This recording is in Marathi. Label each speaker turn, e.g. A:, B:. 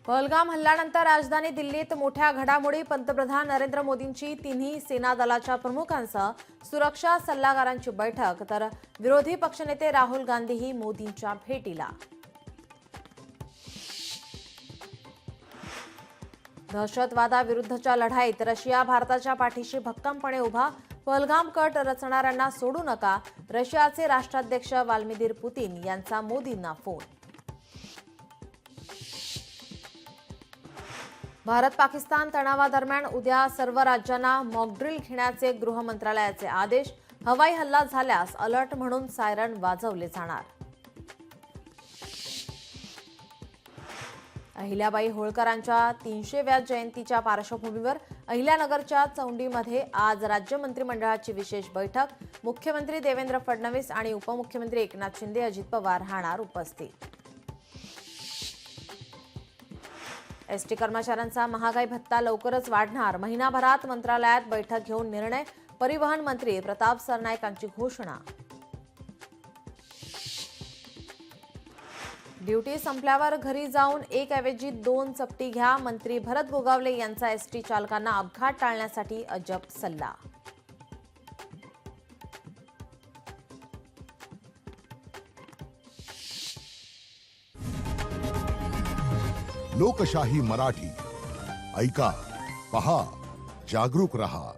A: पहलगाम हल्ल्यानंतर राजधानी दिल्लीत मोठ्या घडामोडी। पंतप्रधान नरेंद्र मोदींची तिन्ही सेना दलाच्या प्रमुखांसह सुरक्षा सल्लागारांची बैठक, तर विरोधी पक्षनेते राहुल गांधीही मोदींच्या भेटीला। दहशतवादाविरुद्धच्या लढाईत रशिया भारताच्या पाठीशी भक्कमपणे उभा। पहलगाम कट रचणाऱ्यांना सोडू नका, रशियाचे राष्ट्राध्यक्ष व्लादिमीर पुतीन यांचा मोदींना फोन। भारत पाकिस्तान तणावादरम्यान उद्या सर्व राज्यांना मॉकड्रिल घेण्याचे गृह मंत्रालयाचे आदेश। हवाई हल्ला झाल्यास अलर्ट म्हणून सायरन वाजवले जाणार। अहिल्याबाई होळकरांच्या 300व्या जयंतीच्या पार्श्वभूमीवर अहिल्यानगरच्या चौंडीमध्ये आज राज्य मंत्रिमंडळाची विशेष बैठक। मुख्यमंत्री देवेंद्र फडणवीस आणि उपमुख्यमंत्री एकनाथ शिंदे, अजित पवार राहणार उपस्थित। एसटी कर्मचाऱ्यांचा महागाई भत्ता लवकरच वाढणार। महिनाभरात मंत्रालयात बैठक घेऊन निर्णय। परिवहन मंत्री प्रताप सरनाईकांची घोषणा। ड्युटी संपल्यावर घरी जाऊन 1 ऐवजी 2 चपटी घ्या। मंत्री भरत गोगावले यांचा एसटी चालकांना अपघात टाळण्यासाठी अजब सल्ला।
B: लोकशाही मराठी ऐका, पहा, जागरूक रहा।